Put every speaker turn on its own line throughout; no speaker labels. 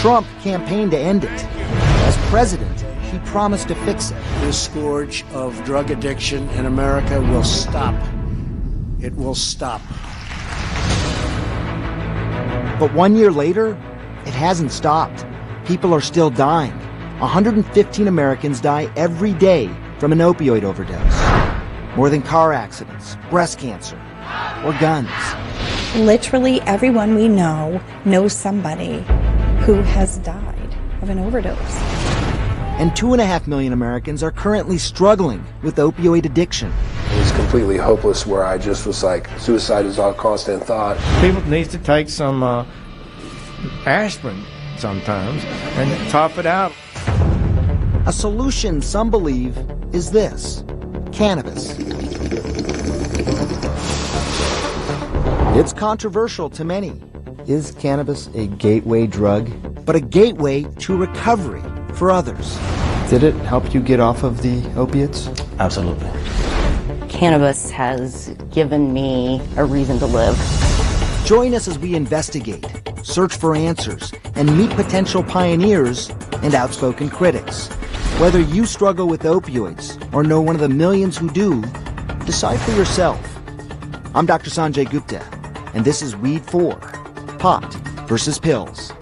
Trump campaigned to end it. As president, he promised to fix it.
This scourge of drug addiction in America will stop. It will stop.
But 1 year later, it hasn't stopped. People are still dying. 115 Americans die every day from an opioid overdose. More than car accidents, breast cancer, or guns.
Literally everyone we know knows somebody who has died of an overdose.
And 2.5 million Americans are currently struggling with opioid addiction.
It was completely hopeless where I just was like, suicide is all constant thought.
People need to take some aspirin sometimes and top it out.
A solution some believe is this: cannabis. It's controversial to many. Is cannabis a gateway drug? But a gateway to recovery for others. Did it help you get off of the opiates?
Absolutely. Cannabis has given me a reason to live.
Join us as we investigate, search for answers, and meet potential pioneers and outspoken critics. Whether you struggle with opioids or know one of the millions who do, decide for yourself. I'm Dr. Sanjay Gupta, and this is Weed 4, Pot versus Pills.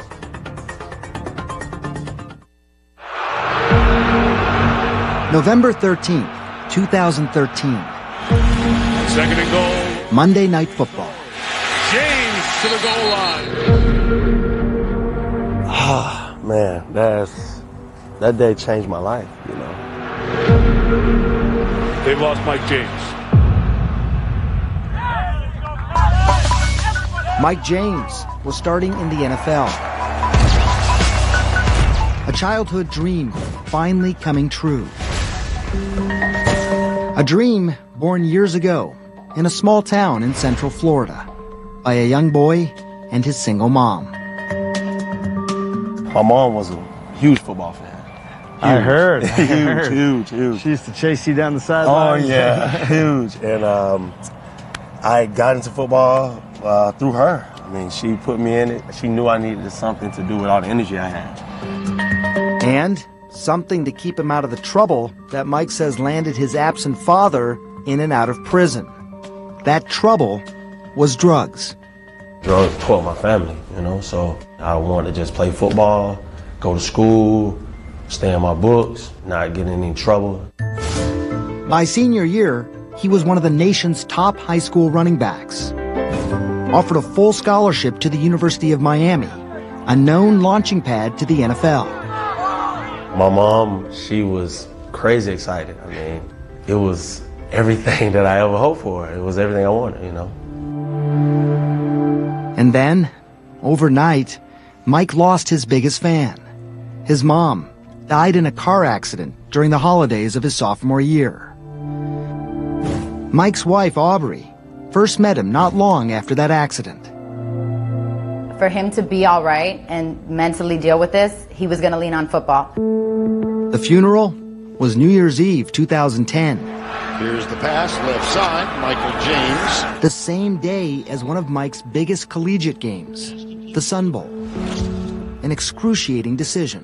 November 13th, 2013.
Second and goal.
Monday Night Football.
James to the goal line.
Ah, man, that day changed my life, you know.
They've lost Mike James.
Mike James was starting in the NFL. A childhood dream finally coming true. A dream born years ago in a small town in Central Florida by a young boy and his single mom.
My mom was a huge football fan.
I heard.
Huge.
She used to chase you down the sideline.
Oh, yeah, huge. And I got into football through her. I mean, she put me in it. She knew I needed something to do with all the energy I had.
And something to keep him out of the trouble that Mike says landed his absent father in and out of prison. That trouble was drugs.
Drugs taught my family, you know, so I wanted to just play football, go to school, stay in my books, not get in any trouble.
By senior year, he was one of the nation's top high school running backs. Offered a full scholarship to the University of Miami, a known launching pad to the NFL.
My mom, she was crazy excited. I mean, it was everything that I ever hoped for. It was everything I wanted, you know.
And then, overnight, Mike lost his biggest fan. His mom died in a car accident during the holidays of his sophomore year. Mike's wife, Aubrey, first met him not long after that accident.
For him to be all right and mentally deal with this, he was going to lean on football.
The funeral was New Year's Eve 2010.
Here's the pass, left side, Michael James.
The same day as one of Mike's biggest collegiate games, the Sun Bowl. An excruciating decision.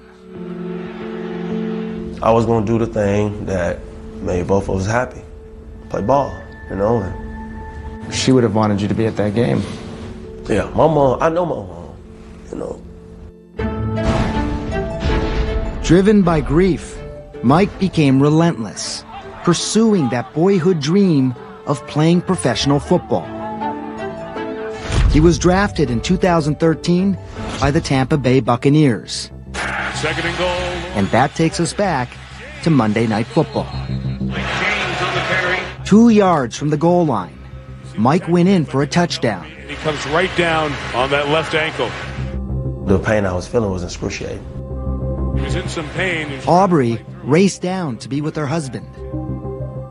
I was going to do the thing that made both of us happy. Play ball, you know. And
She would have wanted you to be at that game.
yeah, my mom, I know my mom, you know.
Driven by grief, Mike became relentless, pursuing that boyhood dream of playing professional football. He was drafted in 2013 by the Tampa Bay Buccaneers.
Second and goal.
And that takes us back to Monday Night Football.
Mike James on the carry.
2 yards from the goal line, Mike went in for a touchdown.
And he comes right down on that left ankle.
The pain I was feeling was excruciating.
He was in some pain.
Aubrey raced down to be with her husband.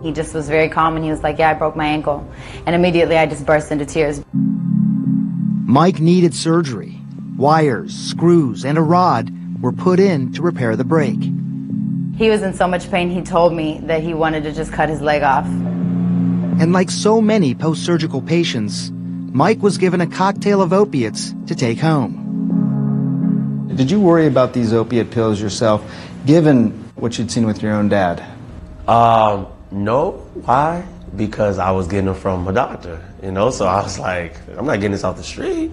He just was very calm and he was like, yeah, I broke my ankle. And immediately I just burst into tears.
Mike needed surgery. Wires, screws, and a rod were put in to repair the break.
He was in so much pain, he told me that he wanted to just cut his leg off.
And like so many post-surgical patients, Mike was given a cocktail of opiates to take home. Did you worry about these opiate pills yourself, given what you'd seen with your own dad?
No. Why? Because I was getting them from a doctor, you know? So I was like, I'm not getting this off the street.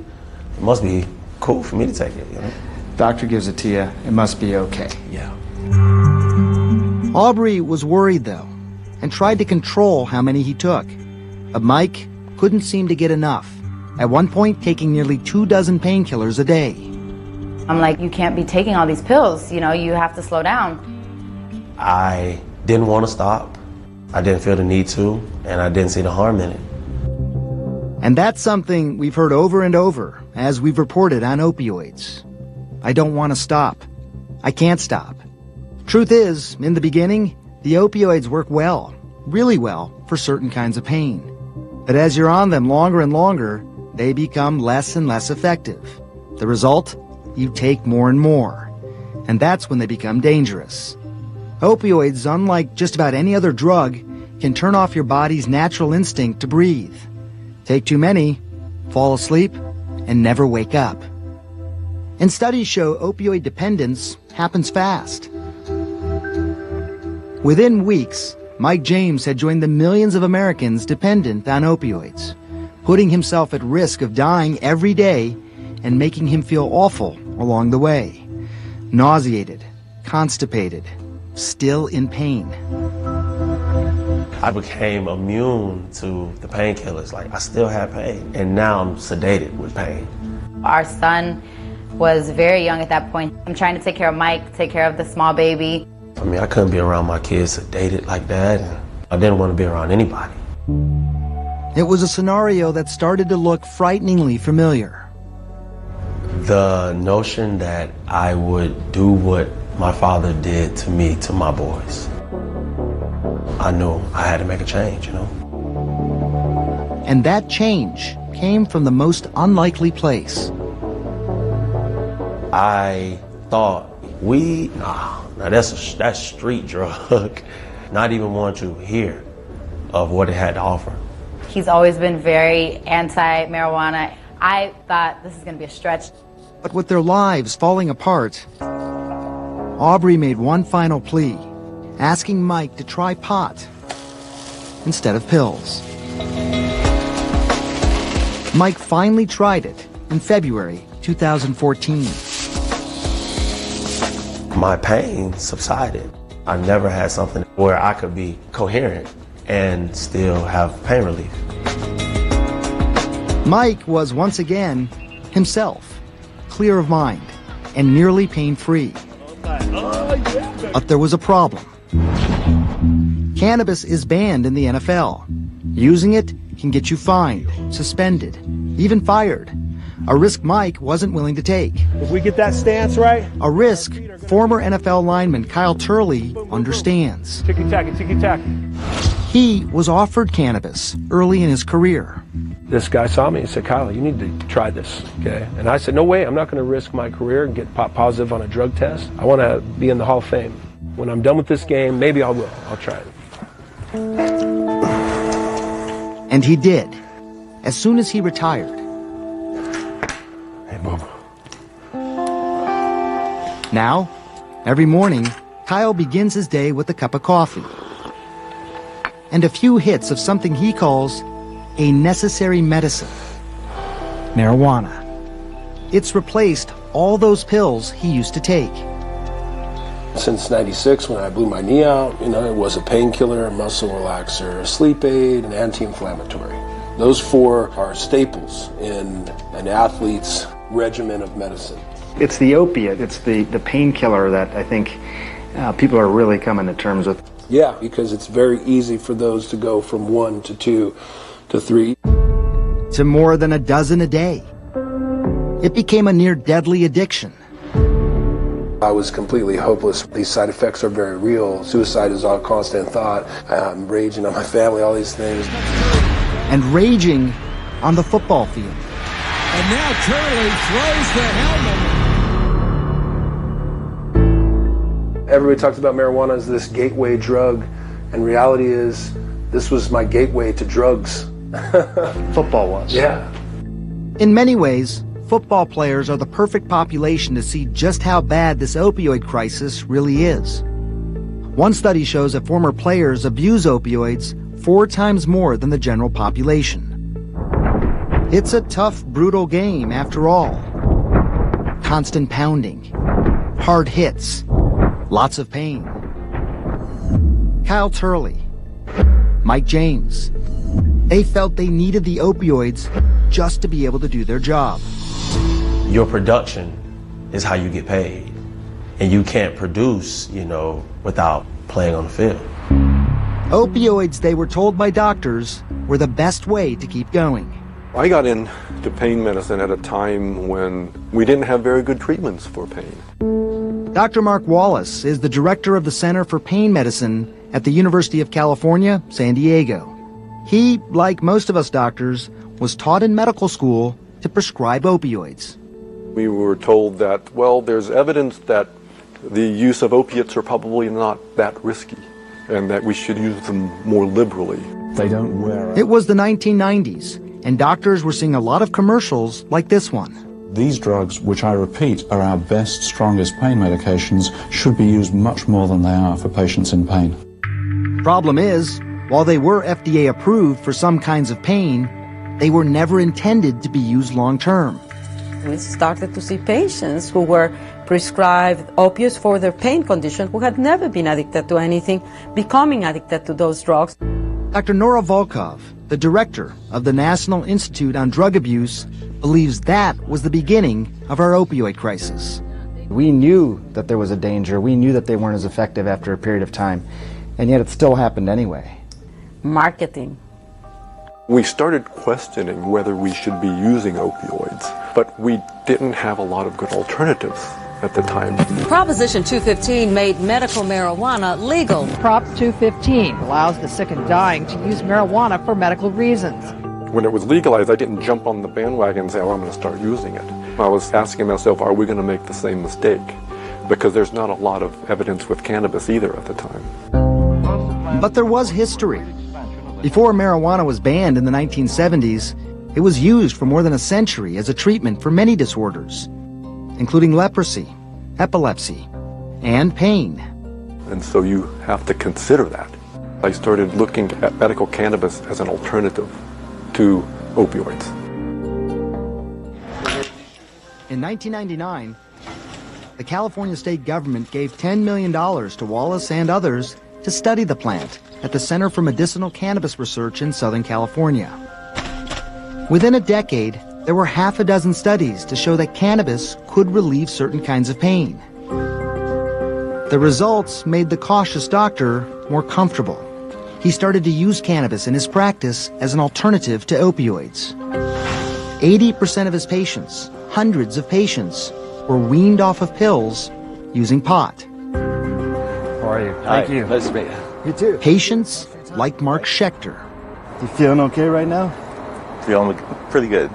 It must be cool for me to take it, you know?
Doctor gives it to you, it must be okay.
Yeah.
Aubrey was worried, though, and tried to control how many he took. But Mike couldn't seem to get enough, at one point taking nearly 24 painkillers a day.
I'm like, you can't be taking all these pills, you know, you have to slow down.
I didn't want to stop. I didn't feel the need to, and I didn't see the harm in it.
And that's something we've heard over and over as we've reported on opioids. I don't want to stop. I can't stop. Truth is, in the beginning, the opioids work well, really well, for certain kinds of pain. But as you're on them longer and longer, they become less and less effective. The result? You take more and more. And that's when they become dangerous. Opioids, unlike just about any other drug, can turn off your body's natural instinct to breathe. Take too many, fall asleep, and never wake up. And studies show opioid dependence happens fast. Within weeks, Mike James had joined the millions of Americans dependent on opioids, putting himself at risk of dying every day and making him feel awful along the way. Nauseated, constipated, still in pain.
I became immune to the painkillers. Like, I still had pain, and now I'm sedated with pain.
Our son was very young at that point. I'm trying to take care of Mike, take care of the small baby.
I mean, I couldn't be around my kids sedated like that. And I didn't want to be around anybody.
It was a scenario that started to look frighteningly familiar.
The notion that I would do what my father did to me, to my boys. I knew I had to make a change, you know?
And that change came from the most unlikely place.
I thought weed, now that's street drug. Not even want to hear of what it had to offer.
He's always been very anti-marijuana. I thought this is going to be a stretch.
But with their lives falling apart, Aubrey made one final plea, asking Mike to try pot instead of pills. Mike finally tried it in February 2014.
My pain subsided. I never had something where I could be coherent and still have pain relief.
Mike was once again himself, clear of mind and nearly pain-free. But there was a problem. Cannabis is banned in the NFL. Using it can get you fined, suspended, even fired. A risk Mike wasn't willing to take.
If we get that stance right.
A risk former NFL lineman Kyle Turley understands.
Ticky-tacky, ticky-tacky.
He was offered cannabis early in his career.
This guy saw me and said, Kyle, you need to try this, okay? And I said, no way, I'm not going to risk my career and get positive on a drug test. I want to be in the Hall of Fame. When I'm done with this game, maybe I will. I'll try it.
And he did, as soon as he retired.
Hey, Bob.
Now, every morning, Kyle begins his day with a cup of coffee and a few hits of something he calls a necessary medicine, marijuana. It's replaced all those pills he used to take.
Since '96, when I blew my knee out, it was a painkiller, a muscle relaxer, a sleep aid, an anti-inflammatory. Those four are staples in an athlete's regimen of medicine.
It's the opiate, it's the painkiller that I think people are really coming to terms with.
Yeah, because it's very easy for those to go from 1 to 2 to 3.
To more than a dozen a day. It became a near deadly addiction.
I was completely hopeless. These side effects are very real. Suicide is all constant thought. I'm raging on my family, all these things.
And raging on the football field.
And now Turley throws the helmet.
Everybody talks about marijuana as this gateway drug, and reality is this was my gateway to drugs.
Football was.
Yeah.
In many ways, football players are the perfect population to see just how bad this opioid crisis really is. One study shows that former players abuse opioids 4 times more than the general population. It's a tough, brutal game after all. Constant pounding, hard hits, lots of pain. Kyle Turley, Mike James, they felt they needed the opioids just to be able to do their job.
Your production is how you get paid. And you can't produce, without playing on the field.
Opioids, they were told by doctors, were the best way to keep going.
I got into pain medicine at a time when we didn't have very good treatments for pain.
Dr. Mark Wallace is the director of the Center for Pain Medicine at the University of California, San Diego. He, like most of us doctors, was taught in medical school to prescribe opioids.
We were told that, well, there's evidence that the use of opiates are probably not that risky, and that we should use them more liberally.
They don't wear out.
It was the 1990s, and doctors were seeing a lot of commercials like this one.
These drugs, which I repeat are our best, strongest pain medications, should be used much more than they are for patients in pain.
Problem is, while they were FDA approved for some kinds of pain, they were never intended to be used long term.
We started to see patients who were prescribed opiates for their pain condition who had never been addicted to anything, becoming addicted to those drugs.
Dr. Nora Volkov, the director of the National Institute on Drug Abuse, believes that was the beginning of our opioid crisis.
We knew that there was a danger. We knew that they weren't as effective after a period of time, and yet it still happened anyway.
Marketing.
We started questioning whether we should be using opioids, but we didn't have a lot of good alternatives at the time.
Proposition 215 made medical marijuana legal.
Prop 215 allows the sick and dying to use marijuana for medical reasons.
When it was legalized, I didn't jump on the bandwagon and say, oh, I'm going to start using it. I was asking myself, are we going to make the same mistake? Because there's not a lot of evidence with cannabis either at the time.
But there was history. Before marijuana was banned in the 1970s, it was used for more than a century as a treatment for many disorders, including leprosy, epilepsy, and pain.
And so you have to consider that. I started looking at medical cannabis as an alternative to opioids.
In 1999, the California state government gave $10 million to Wallace and others to study the plant at the Center for Medicinal Cannabis Research in Southern California. Within a decade, there were half a dozen studies to show that cannabis could relieve certain kinds of pain. The results made the cautious doctor more comfortable. He started to use cannabis in his practice as an alternative to opioids. 80% of his patients, hundreds of patients, were weaned off of pills using pot.
How are you?
Hi.
Thank you.
Nice to meet you.
You too.
Patients like Mark Schechter.
You feeling okay right now?
Feeling pretty good.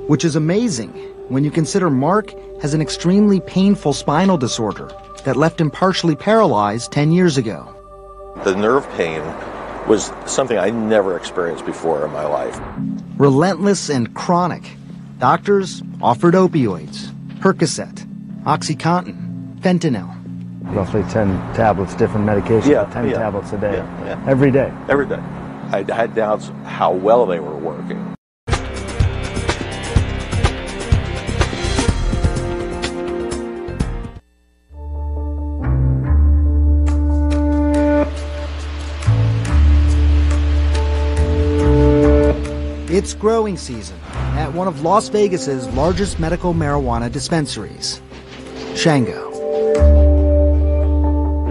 Which is amazing when you consider Mark has an extremely painful spinal disorder that left him partially paralyzed 10 years ago.
The nerve pain was something I never experienced before in my life.
Relentless and chronic. Doctors offered opioids, Percocet, OxyContin, fentanyl.
Roughly 10 tablets, different medications, 10 tablets a day. Every day.
Every day. I had doubts how well they were working.
It's growing season at one of Las Vegas's largest medical marijuana dispensaries, Shango.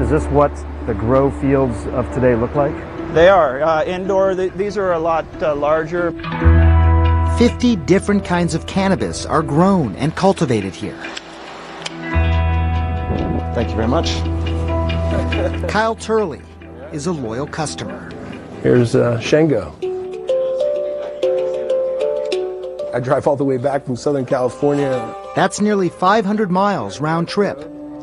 Is this what the grow fields of today look like?
They are. Indoor, these are a lot larger.
50 different kinds of cannabis are grown and cultivated here.
Thank you very much.
Kyle Turley is a loyal customer.
Here's Shango. I drive all the way back from Southern California.
That's nearly 500 miles round trip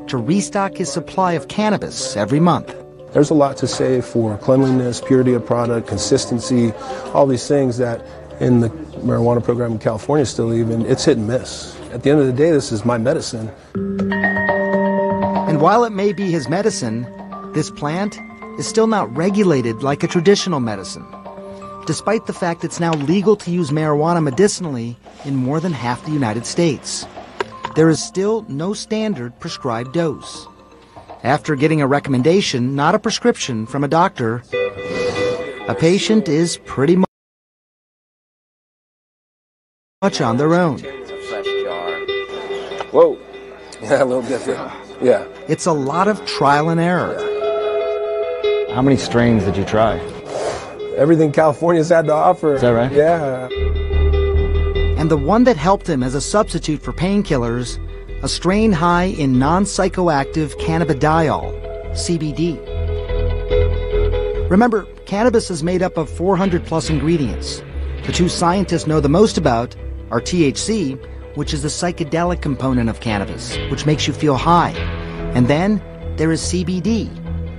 to restock his supply of cannabis every month.
There's a lot to say for cleanliness, purity of product, consistency, all these things that in the marijuana program in California still even, it's hit and miss. At the end of the day, this is my medicine.
And while it may be his medicine, this plant is still not regulated like a traditional medicine, despite the fact it's now legal to use marijuana medicinally in more than half the United States. There is still no standard prescribed dose. After getting a recommendation, not a prescription, from a doctor, a patient is pretty much on their own.
Whoa. Yeah, a little different. Yeah.
It's a lot of trial and error.
How many strains did you try?
Everything California's had to offer.
Is that right?
Yeah.
And the one that helped him as a substitute for painkillers, a strain high in non-psychoactive cannabidiol, CBD. Remember, cannabis is made up of 400 plus ingredients. The two scientists know the most about are THC, which is the psychedelic component of cannabis, which makes you feel high. And then there is CBD,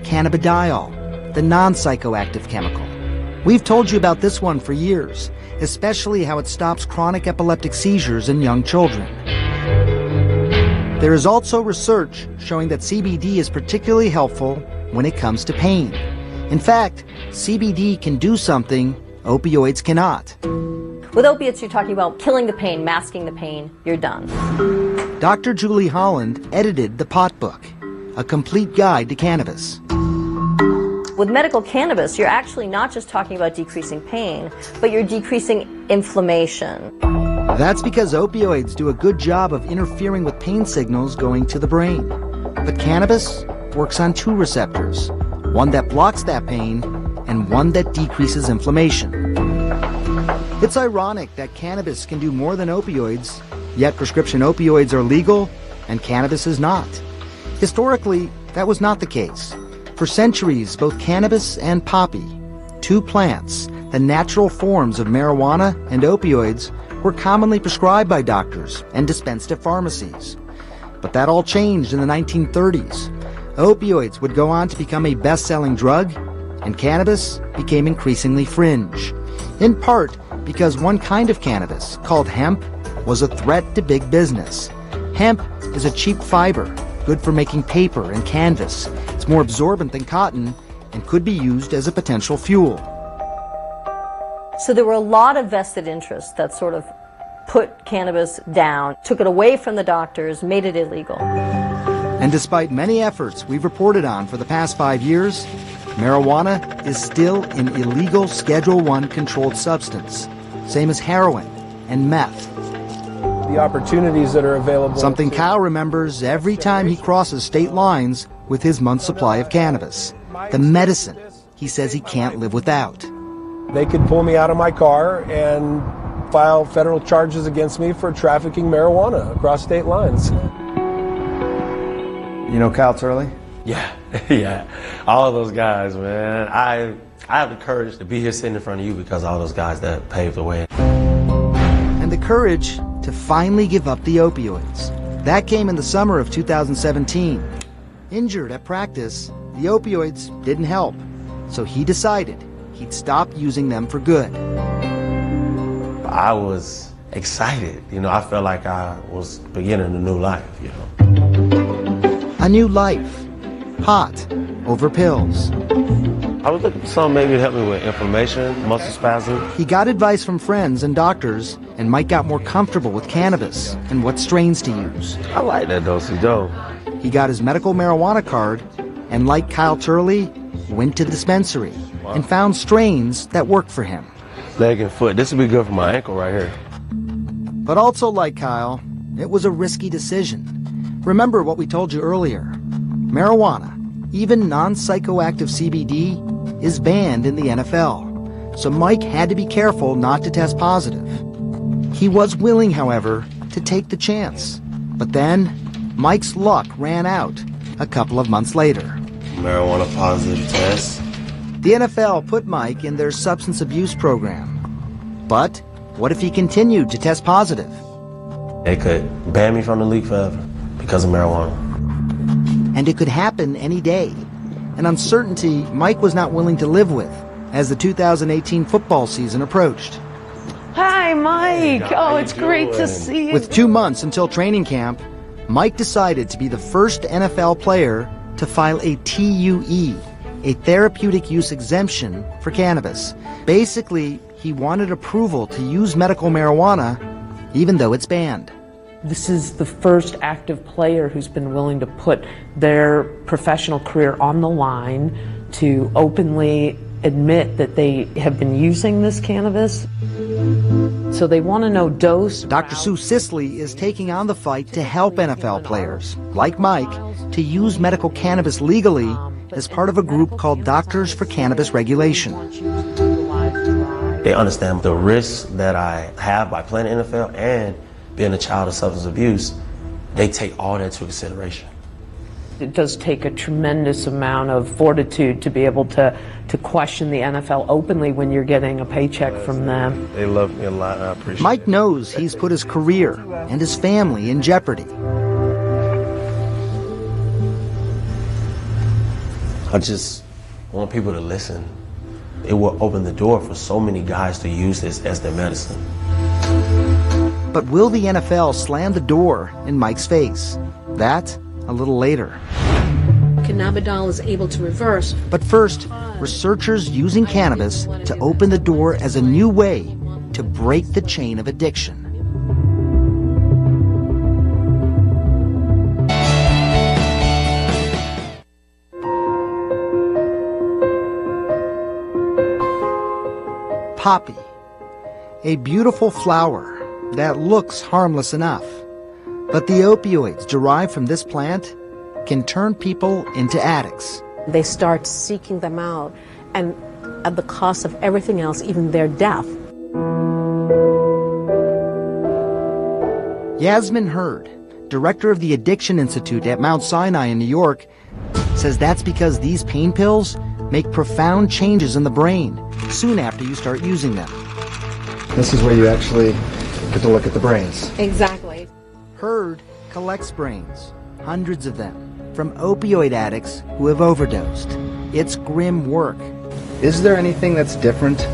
cannabidiol, the non-psychoactive chemical. We've told you about this one for years, especially how it stops chronic epileptic seizures in young children. There is also research showing that CBD is particularly helpful when it comes to pain. In fact, CBD can do something opioids cannot.
With opiates, you're talking about killing the pain, masking the pain, you're done.
Dr. Julie Holland edited the Pot Book, a complete guide to cannabis.
With medical cannabis, you're actually not just talking about decreasing pain, but you're decreasing inflammation.
That's because opioids do a good job of interfering with pain signals going to the brain. But cannabis works on two receptors, one that blocks that pain and one that decreases inflammation. It's ironic that cannabis can do more than opioids, yet prescription opioids are legal and cannabis is not. Historically, that was not the case. For centuries, both cannabis and poppy, two plants, the natural forms of marijuana and opioids, were commonly prescribed by doctors and dispensed at pharmacies. But that all changed in the 1930s. Opioids would go on to become a best-selling drug, and cannabis became increasingly fringe. In part because one kind of cannabis, called hemp, was a threat to big business. Hemp is a cheap fiber, good for making paper and canvas. It's more absorbent than cotton and could be used as a potential fuel.
So there were a lot of vested interests that sort of put cannabis down, took it away from the doctors, made it illegal.
And despite many efforts we've reported on for the past 5 years, marijuana is still an illegal Schedule I controlled substance, same as heroin and meth.
The opportunities that are available.
Something Kyle remembers every time he crosses state lines with his month's supply of cannabis. The medicine he says he can't live without.
They could pull me out of my car and file federal charges against me for trafficking marijuana across state lines.
You know Kyle Turley?
Yeah, yeah. All of those guys, man. I have the courage to be here sitting in front of you because all those guys that paved the way.
And the courage to finally give up the opioids. That came in the summer of 2017. Injured at practice, the opioids didn't help, so he decided he'd stop using them for good.
I was excited. You know, I felt like I was beginning a new life, you know.
A new life. Pot over pills.
I was looking for something maybe to help me with inflammation, muscle spasm.
He got advice from friends and doctors, and Mike got more comfortable with cannabis and what strains to use.
I like that dosage, though.
He got his medical marijuana card, and like Kyle Turley, went to the dispensary and found strains that worked for him.
Leg and foot. This would be good for my ankle right here.
But also like Kyle, it was a risky decision. Remember what we told you earlier. Marijuana, even non-psychoactive CBD, is banned in the NFL. So Mike had to be careful not to test positive. He was willing, however, to take the chance. But then, Mike's luck ran out a couple of months later.
Marijuana positive test.
The NFL put Mike in their substance abuse program. But what if he continued to test positive?
They could ban me from the league forever because of marijuana.
And it could happen any day. An uncertainty Mike was not willing to live with as the 2018 football season approached.
Hi!
Hi, Mike. Oh, it's great to see you.
With 2 months until training camp, Mike decided to be the first NFL player to file a TUE, a therapeutic use exemption for cannabis. Basically, he wanted approval to use medical marijuana even though it's banned.
This is the first active player who's been willing to put their professional career on the line to openly admit that they have been using this cannabis. So they want to know dose.
Dr. Sue Sisley is taking on the fight to help NFL players, like Mike, to use medical cannabis legally as part of a group called Doctors for Cannabis Regulation.
They understand the risks that I have by playing the NFL and being a child of substance abuse. They take all that into consideration.
It does take a tremendous amount of fortitude to be able to question the NFL openly when you're getting a paycheck from them.
They love me a lot, and I appreciate it.
Mike knows he's put his career and his family in jeopardy.
I just want people to listen. It will open the door for so many guys to use this as their medicine.
But will the NFL slam the door in Mike's face? That a little later.
Cannabidiol is able to reverse.
But first, researchers using cannabis to open the door as a new way to break the chain of addiction. Poppy, a beautiful flower that looks harmless enough. But the opioids derived from this plant can turn people into addicts.
They start seeking them out, and at the cost of everything else, even their death.
Yasmin Hurd, director of the Addiction Institute at Mount Sinai in New York, says that's because these pain pills make profound changes in the brain soon after you start using them.
This is where you actually get to look at the brains.
Exactly.
Hurd collects brains, hundreds of them, from opioid addicts who have overdosed. It's grim work.
Is there anything that's different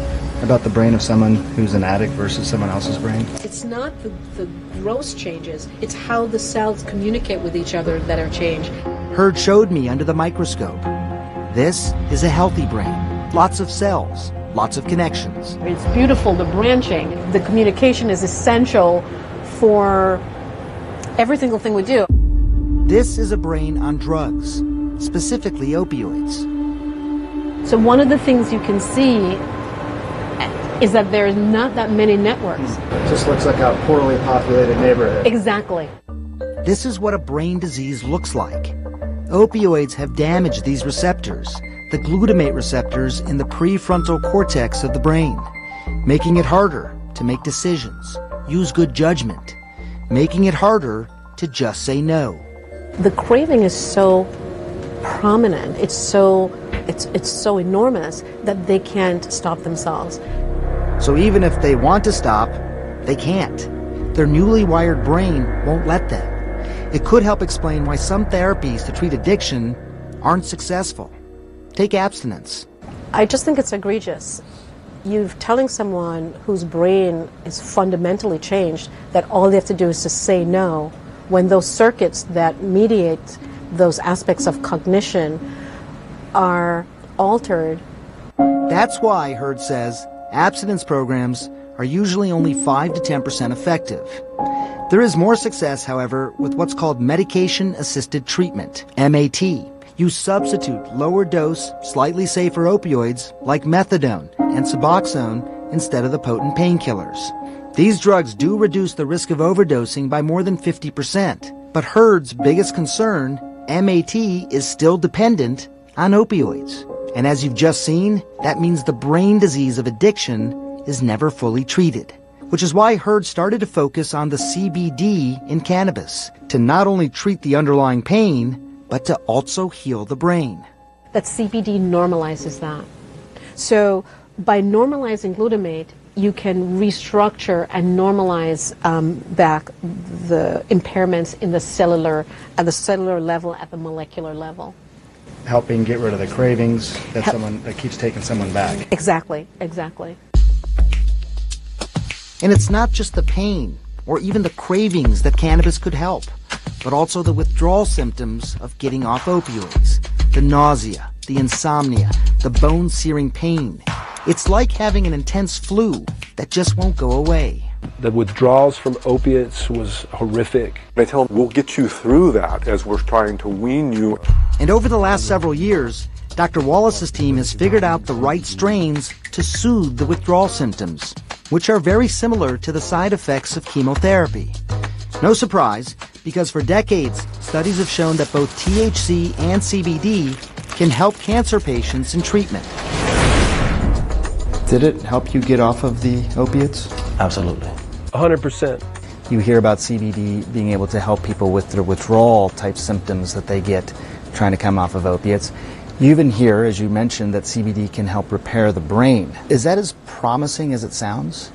about the brain of someone who's an addict versus someone else's brain?
It's not the gross changes, it's how the cells communicate with each other that are changed.
Hurd showed me under the microscope. This is a healthy brain. Lots of cells, lots of connections.
It's beautiful, the branching. The communication is essential for every single thing we do.
This is a brain on drugs, specifically opioids.
So one of the things you can see is that there's not that many networks.
It just looks like a poorly populated neighborhood.
Exactly.
This is what a brain disease looks like. Opioids have damaged these receptors, the glutamate receptors in the prefrontal cortex of the brain, making it harder to make decisions, use good judgment, making it harder to just say no.
The craving is so prominent, it's so enormous that they can't stop themselves.
So even if they want to stop, they can't. Their newly wired brain won't let them. It could help explain why some therapies to treat addiction aren't successful. Take abstinence.
I just think it's egregious. You're telling someone whose brain is fundamentally changed that all they have to do is to say no, when those circuits that mediate those aspects of cognition are altered.
That's why, Hurd says, abstinence programs are usually only 5 to 10% effective. There is more success, however, with what's called medication-assisted treatment, MAT. You substitute lower-dose, slightly safer opioids like methadone and Suboxone instead of the potent painkillers. These drugs do reduce the risk of overdosing by more than 50%. But Hurd's biggest concern, MAT, is still dependent on opioids. And as you've just seen, that means the brain disease of addiction is never fully treated. Which is why Hurd started to focus on the CBD in cannabis, to not only treat the underlying pain, but to also heal the brain.
That CBD normalizes that. So by normalizing glutamate, you can restructure and normalize back the impairments in the cellular, at the cellular level, at the molecular level.
Helping get rid of the cravings that keeps taking someone back.
Exactly, exactly.
And it's not just the pain or even the cravings that cannabis could help, but also the withdrawal symptoms of getting off opioids, the nausea, the insomnia, the bone-searing pain. It's like having an intense flu that just won't go away.
The withdrawals from opiates was horrific.
They tell them, we'll get you through that as we're trying to wean you.
And over the last several years, Dr. Wallace's team has figured out the right strains to soothe the withdrawal symptoms, which are very similar to the side effects of chemotherapy. No surprise, because for decades, studies have shown that both THC and CBD can help cancer patients in treatment.
Did it help you get off of the opiates?
Absolutely.
100%.
You hear about CBD being able to help people with their withdrawal type symptoms that they get trying to come off of opiates. You even hear, as you mentioned, that CBD can help repair the brain. Is that as promising as it sounds?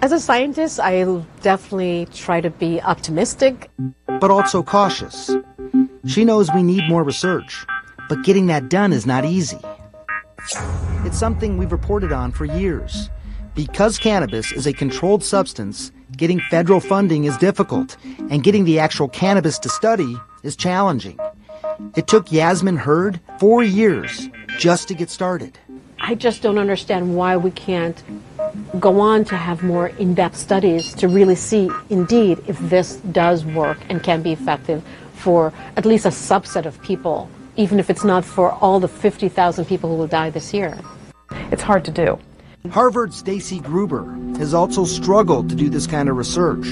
As a scientist, I definitely try to be optimistic.
But also cautious. She knows we need more research, but getting that done is not easy. It's something we've reported on for years. Because cannabis is a controlled substance, getting federal funding is difficult, and getting the actual cannabis to study is challenging. It took Yasmin Hurd 4 years just to get started.
I just don't understand why we can't go on to have more in-depth studies to really see, indeed, if this does work and can be effective for at least a subset of people, even if it's not for all the 50,000 people who will die this year.
It's hard to do.
Harvard's Stacy Gruber has also struggled to do this kind of research.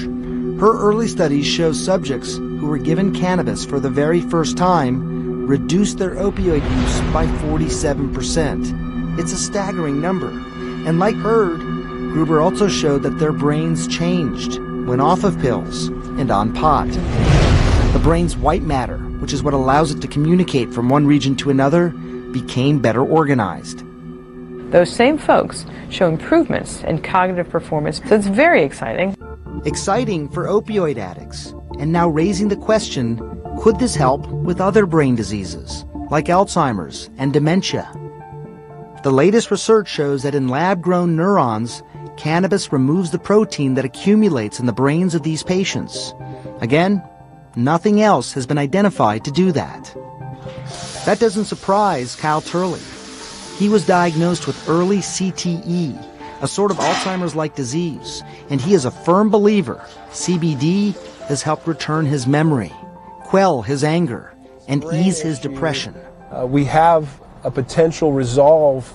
Her early studies show subjects who were given cannabis for the very first time reduced their opioid use by 47%. It's a staggering number. And like Hurd, Gruber also showed that their brains changed when off of pills and on pot. The brain's white matter, which is what allows it to communicate from one region to another, became better organized.
Those same folks show improvements in cognitive performance, so it's very exciting.
Exciting for opioid addicts, and now raising the question, could this help with other brain diseases, like Alzheimer's and dementia? The latest research shows that in lab-grown neurons, cannabis removes the protein that accumulates in the brains of these patients. Again, nothing else has been identified to do that. That doesn't surprise Kyle Turley. He was diagnosed with early CTE, a sort of Alzheimer's-like disease, and he is a firm believer CBD has helped return his memory, quell his anger, and ease his depression.
We have a potential resolve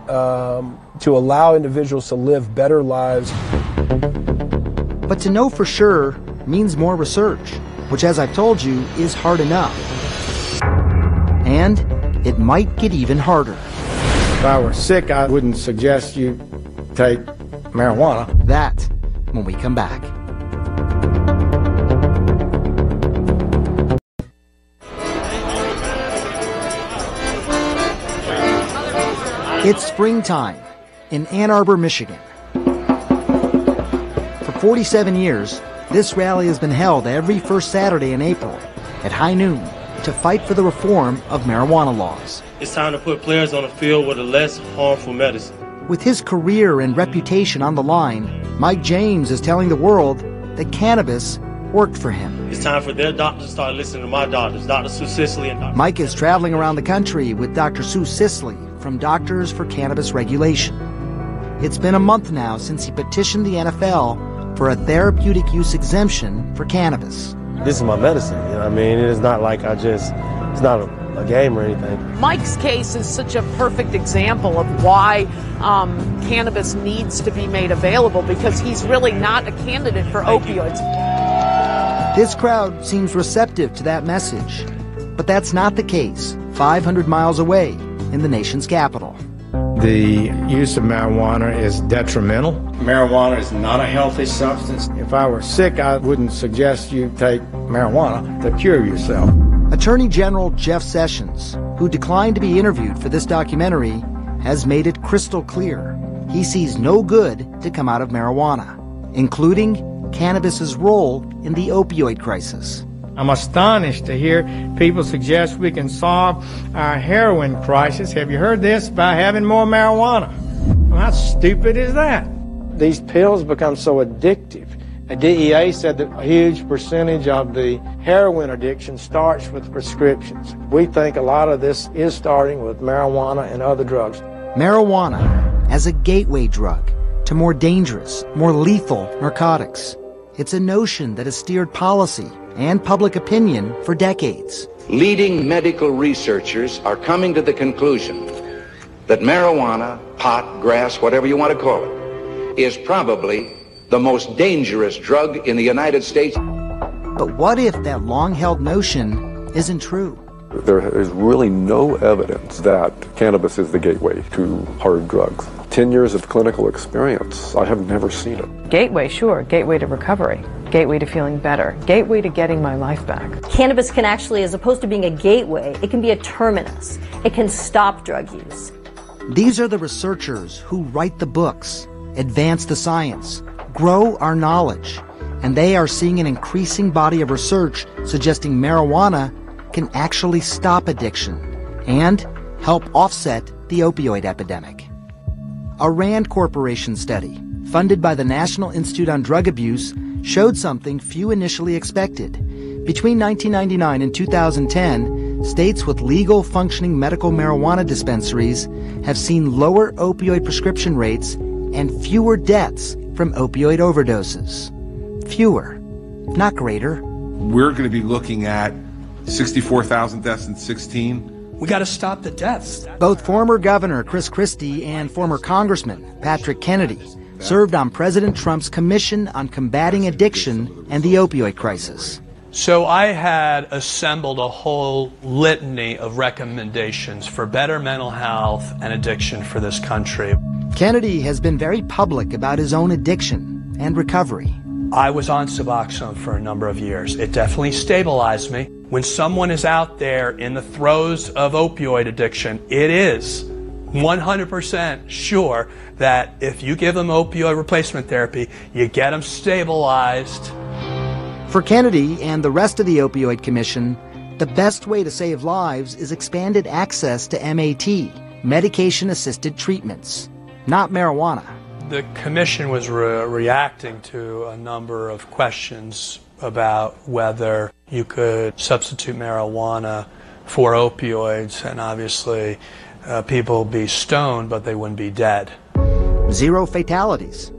to allow individuals to live better lives.
But to know for sure means more research, which, as I've told you, is hard enough. And it might get even harder.
If I were sick, I wouldn't suggest you take marijuana.
That when we come back. It's springtime in Ann Arbor, Michigan. For 47 years, this rally has been held every first Saturday in April at high noon to fight for the reform of marijuana laws.
It's time to put players on the field with a less harmful medicine.
With his career and reputation on the line, Mike James is telling the world that cannabis worked for him.
It's time for their doctors to start listening to my doctors, Dr. Sue Sisley and Dr.
Mike is traveling around the country with Dr. Sue Sisley from Doctors for Cannabis Regulation. It's been a month now since he petitioned the NFL for a therapeutic use exemption for cannabis.
This is my medicine, you know what I mean? It is not like it's not a game or anything.
Mike's case is such a perfect example of why cannabis needs to be made available, because he's really not a candidate for opioids.
This crowd seems receptive to that message, but that's not the case 500 miles away in the nation's capital.
The use of marijuana is detrimental. Marijuana is not a healthy substance. If I were sick, I wouldn't suggest you take marijuana to cure yourself.
Attorney General Jeff Sessions, who declined to be interviewed for this documentary, has made it crystal clear he sees no good to come out of marijuana, including cannabis's role in the opioid crisis.
I'm astonished to hear people suggest we can solve our heroin crisis. Have you heard this? By having more marijuana. Well, How stupid is that? These pills become so addictive. The DEA said that a huge percentage of the heroin addiction starts with prescriptions. We think a lot of this is starting with marijuana and other drugs.
Marijuana as a gateway drug to more dangerous, more lethal narcotics. It's a notion that has steered policy and public opinion for decades.
Leading medical researchers are coming to the conclusion that marijuana, pot, grass, whatever you want to call it, is probably the most dangerous drug in the United States.
But what if that long-held notion isn't true?
There is really no evidence that cannabis is the gateway to hard drugs. 10 years of clinical experience, I have never seen it.
Gateway, sure. Gateway to recovery. Gateway to feeling better. Gateway to getting my life back.
Cannabis can actually, as opposed to being a gateway, it can be a terminus. It can stop drug use.
These are the researchers who write the books, advance the science, grow our knowledge, and they are seeing an increasing body of research suggesting marijuana can actually stop addiction and help offset the opioid epidemic. A Rand Corporation study, funded by the National Institute on Drug Abuse, showed something few initially expected. Between 1999 and 2010, states with legal functioning medical marijuana dispensaries have seen lower opioid prescription rates and fewer deaths from opioid overdoses. Fewer, not greater.
We're going to be looking at 64,000 deaths in 16.
We got to stop the deaths.
Both former Governor Chris Christie and former Congressman Patrick Kennedy served on President Trump's Commission on Combating Addiction and the Opioid Crisis.
So I had assembled a whole litany of recommendations for better mental health and addiction for this country.
Kennedy has been very public about his own addiction and recovery.
I was on Suboxone for a number of years. It definitely stabilized me. When someone is out there in the throes of opioid addiction, it is 100% sure that if you give them opioid replacement therapy, you get them stabilized.
For Kennedy and the rest of the Opioid Commission, the best way to save lives is expanded access to MAT, medication-assisted treatments, not marijuana.
The commission was reacting to a number of questions about whether you could substitute marijuana for opioids, and obviously people would be stoned, but they wouldn't be dead.
Zero fatalities.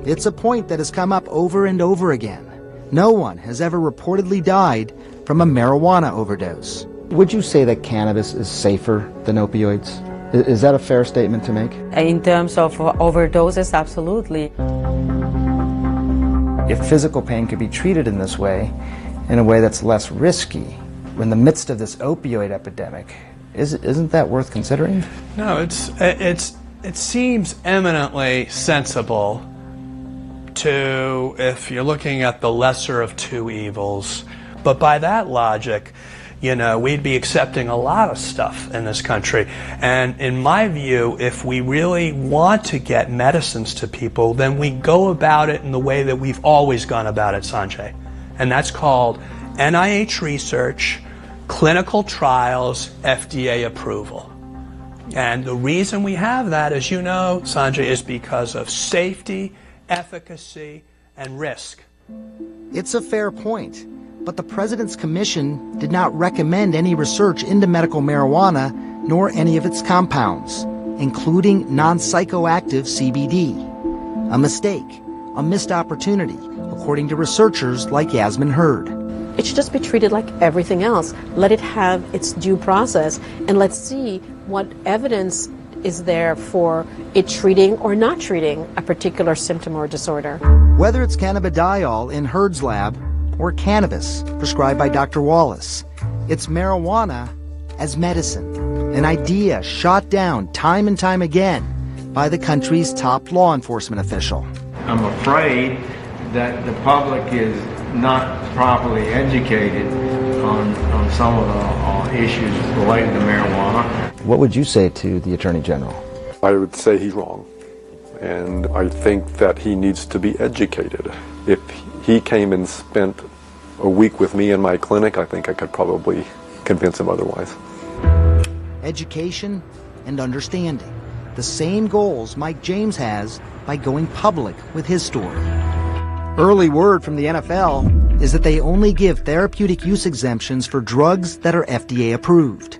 It's a point that has come up over and over again. No one has ever reportedly died from a marijuana overdose.
Would you say that cannabis is safer than opioids? Is that a fair statement to make?
In terms of overdoses, absolutely.
If physical pain could be treated in this way, in a way that's less risky, in the midst of this opioid epidemic, isn't that worth considering?
No, it seems eminently sensible to, if you're looking at the lesser of two evils. But by that logic, you know, we'd be accepting a lot of stuff in this country. And in my view, if we really want to get medicines to people, then we go about it in the way that we've always gone about it, Sanjay. And that's called NIH research, clinical trials, FDA approval. And the reason we have that, as you know, Sanjay, is because of safety, efficacy, and risk.
It's a fair point, but the President's Commission did not recommend any research into medical marijuana nor any of its compounds, including non-psychoactive CBD. A mistake, a missed opportunity, according to researchers like Yasmin Hurd.
It should just be treated like everything else. Let it have its due process, and let's see what evidence is there for it treating or not treating a particular symptom or disorder.
Whether it's cannabidiol in Hurd's lab or cannabis prescribed by Dr. Wallace, it's marijuana as medicine, an idea shot down time and time again by the country's top law enforcement official.
I'm afraid that the public is not properly educated on some of the issues related to marijuana.
What would you say to the Attorney General?
I would say he's wrong. And I think that he needs to be educated. If he came and spent a week with me in my clinic, I think I could probably convince him otherwise.
Education and understanding. the same goals Mike James has by going public with his story. Early word from the NFL is that they only give therapeutic use exemptions for drugs that are FDA approved.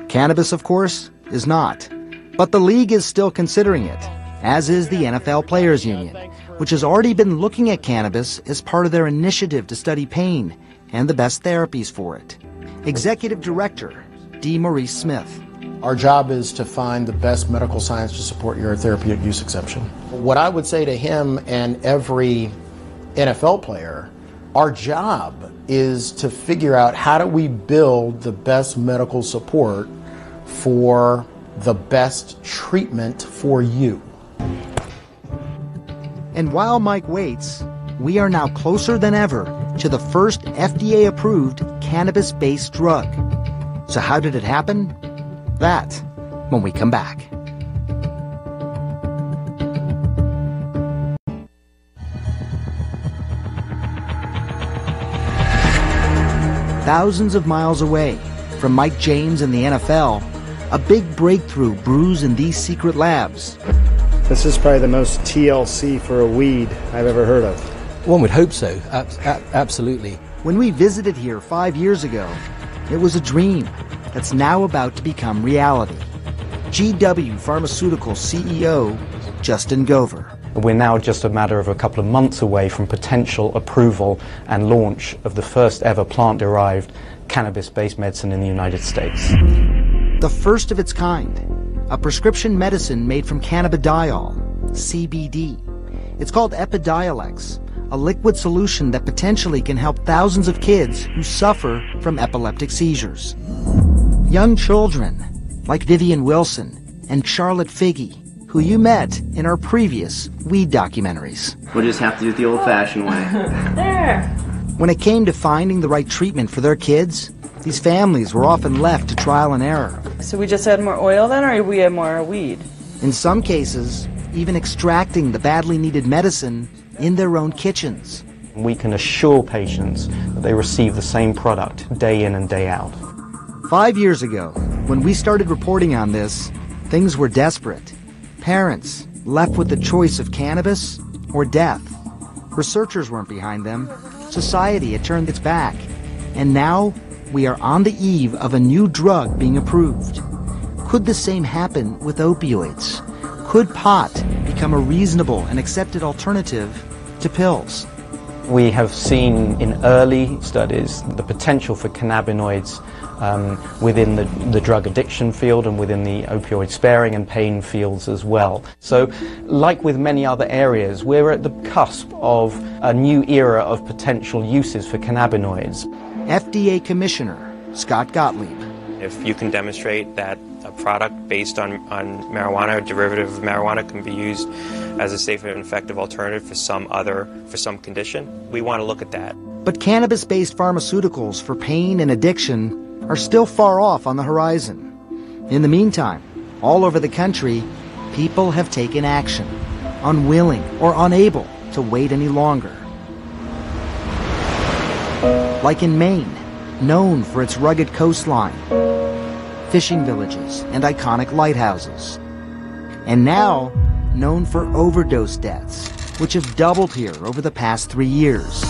Cannabis, of course, is not. But the league is still considering it, as is the NFL Players Union, which has already been looking at cannabis as part of their initiative to study pain and the best therapies for it. Executive Director D. Maurice Smith.
Our job is to find the best medical science to support your therapeutic use exception. What I would say to him and every NFL player, our job is to figure out how do we build the best medical support for the best treatment for you.
And while Mike waits, we are now closer than ever to the first FDA-approved cannabis-based drug. So how did it happen? That, when we come back. Thousands of miles away from Mike James and the NFL, a big breakthrough brews in these secret labs.
This is probably the most TLC for a weed I've ever heard of.
One would hope so, absolutely.
When we visited here 5 years ago, it was a dream that's now about to become reality. GW Pharmaceutical CEO Justin Gover.
We're now just a matter of a couple of months away from potential approval and launch of the first ever plant-derived cannabis-based medicine in the United States.
The first of its kind, a prescription medicine made from cannabidiol, CBD. It's called Epidiolex, a liquid solution that potentially can help thousands of kids who suffer from epileptic seizures. Young children like Vivian Wilson and Charlotte Figge, who you met in our previous weed documentaries.
We'll just have to do it the old-fashioned way.
There! When it came to finding the right treatment for their kids, these families were often left to trial and error.
So we just add more oil then, or we add more weed?
In some cases, even extracting the badly needed medicine in their own kitchens.
We can assure patients that they receive the same product day in and day out.
5 years ago, when we started reporting on this, things were desperate. Parents left with the choice of cannabis or death. Researchers weren't behind them. Society had turned its back. And now we are on the eve of a new drug being approved. Could the same happen with opioids? Could pot become a reasonable and accepted alternative to pills?
We have seen in early studies the potential for cannabinoids within the drug addiction field and within the opioid sparing and pain fields as well. So, like with many other areas, we're at the cusp of a new era of potential uses for cannabinoids.
FDA Commissioner Scott Gottlieb.
If you can demonstrate that a product based on marijuana or derivative of marijuana can be used as a safe and effective alternative for some condition, we want to look at that.
But cannabis-based pharmaceuticals for pain and addiction are still far off on the horizon. In the meantime, all over the country, people have taken action, unwilling or unable to wait any longer. Like in Maine, known for its rugged coastline, fishing villages, and iconic lighthouses. And now, known for overdose deaths, which have doubled here over the past 3 years.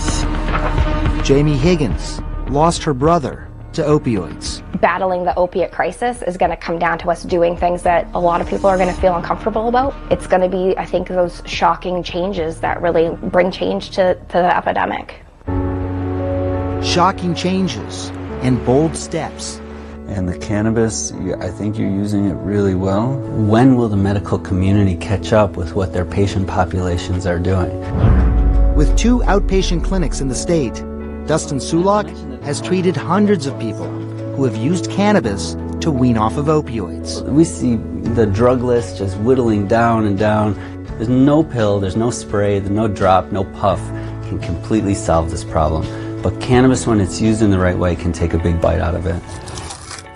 Jamie Higgins lost her brother to opioids.
Battling the opiate crisis is going to come down to us doing things that a lot of people are going to feel uncomfortable about. It's going to be, I think, those shocking changes that really bring change to the epidemic.
Shocking changes and bold steps.
And the cannabis, I think you're using it really well. When will the medical community catch up with what their patient populations are doing?
With 2 outpatient clinics in the state, Dustin Sulak has treated hundreds of people who have used cannabis to wean off of opioids.
We see the drug list just whittling down and down. There's no pill, there's no spray, there's no drop, no puff can completely solve this problem. But cannabis, when it's used in the right way, can take a big bite out of it.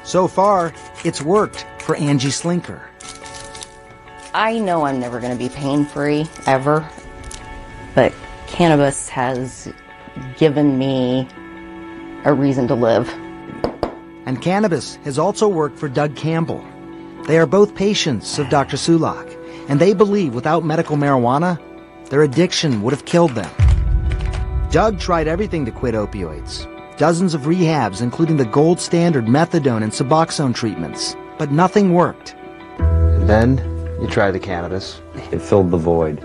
So far, it's worked for Angie Slinker.
I know I'm never going to be pain-free, ever. But cannabis has given me a reason to live.
And cannabis has also worked for Doug Campbell. They are both patients of Dr. Sulak, and they believe without medical marijuana, their addiction would have killed them. Doug tried everything to quit opioids. Dozens of rehabs, including the gold standard methadone and Suboxone treatments, but nothing worked.
And then you tried the cannabis.
It filled the void.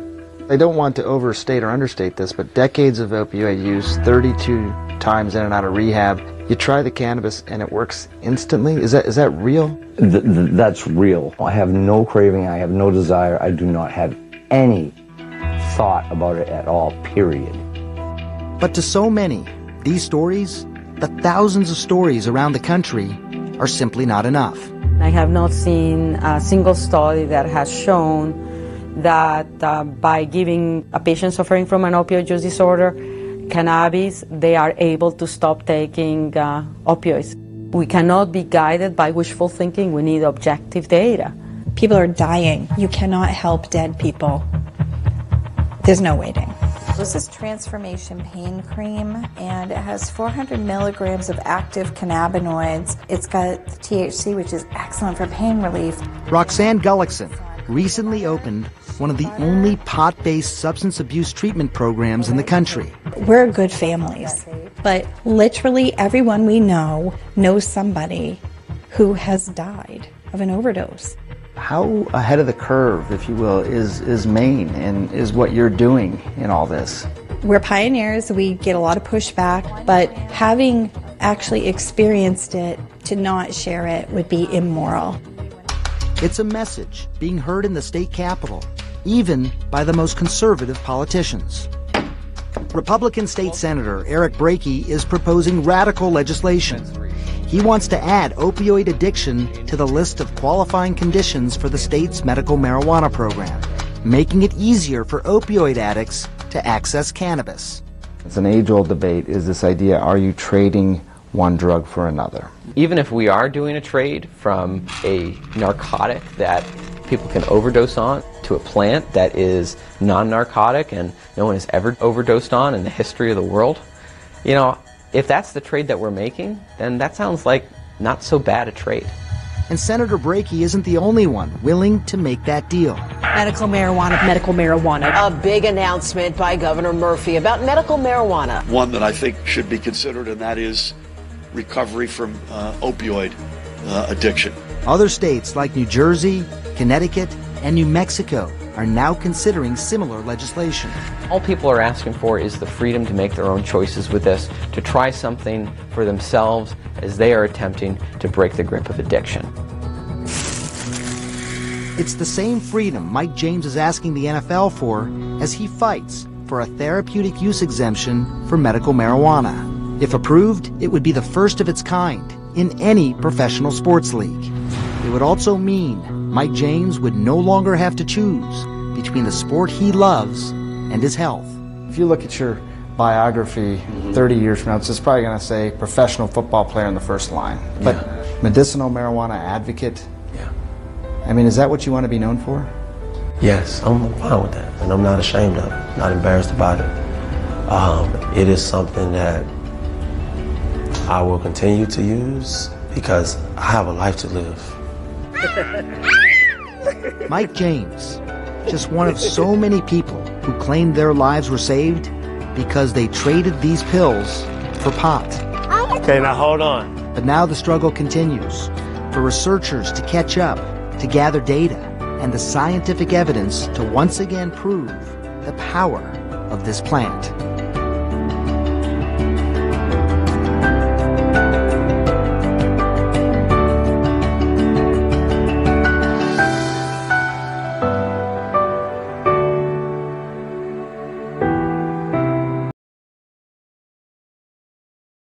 I don't want to overstate or understate this, but decades of opioid use, 32 times in and out of rehab. You try the cannabis and it works instantly? Is that real?
That's real. I have no craving. I have no desire. I do not have any thought about it at all, period.
But to so many, these stories, the thousands of stories around the country, are simply not enough.
I have not seen a single study that has shown that by giving a patient suffering from an opioid use disorder cannabis, they are able to stop taking opioids. We cannot be guided by wishful thinking. We need objective data.
People are dying. You cannot help dead people. There's no waiting.
This is Transformation Pain Cream, and it has 400 milligrams of active cannabinoids. It's got THC, which is excellent for pain relief.
Roxanne Gullickson recently opened one of the only pot-based substance abuse treatment programs in the country.
We're good families, but literally everyone we know knows somebody who has died of an overdose.
How ahead of the curve, if you will, is Maine and is what you're doing in all this?
We're pioneers. We get a lot of pushback, but having actually experienced it, to not share it would be immoral.
It's a message being heard in the state capitol, even by the most conservative politicians. Republican State Senator Eric Brakey is proposing radical legislation. He wants to add opioid addiction to the list of qualifying conditions for the state's medical marijuana program, making it easier for opioid addicts to access cannabis.
It's an age-old debate, is this idea, are you trading one drug for another?
Even if we are doing a trade from a narcotic that people can overdose on to a plant that is non-narcotic and no one has ever overdosed on in the history of the world, you know, if that's the trade that we're making, then that sounds like not so bad a trade.
And Senator Brakey isn't the only one willing to make that deal.
Medical marijuana. Medical marijuana. A big announcement by Governor Murphy about medical marijuana.
One that I think should be considered, and that is recovery from opioid addiction.
Other states like New Jersey, Connecticut, and New Mexico are now considering similar legislation.
All people are asking for is the freedom to make their own choices with this, to try something for themselves as they are attempting to break the grip of addiction.
It's the same freedom Mike James is asking the NFL for as he fights for a therapeutic use exemption for medical marijuana. If approved, it would be the first of its kind in any professional sports league. It would also mean Mike James would no longer have to choose between the sport he loves and his health.
If you look at your biography 30 years from now, it's probably going to say professional football player in the first line. But medicinal marijuana advocate, I mean, is that what you want to be known for?
Yes, I'm fine with that, and I'm not ashamed of it, not embarrassed about it. It is something that I will continue to use because I have a life to live.
Mike James, just one of so many people who claimed their lives were saved because they traded these pills for pot.
Okay, now hold on.
But now the struggle continues for researchers to catch up, to gather data, and the scientific evidence to once again prove the power of this plant.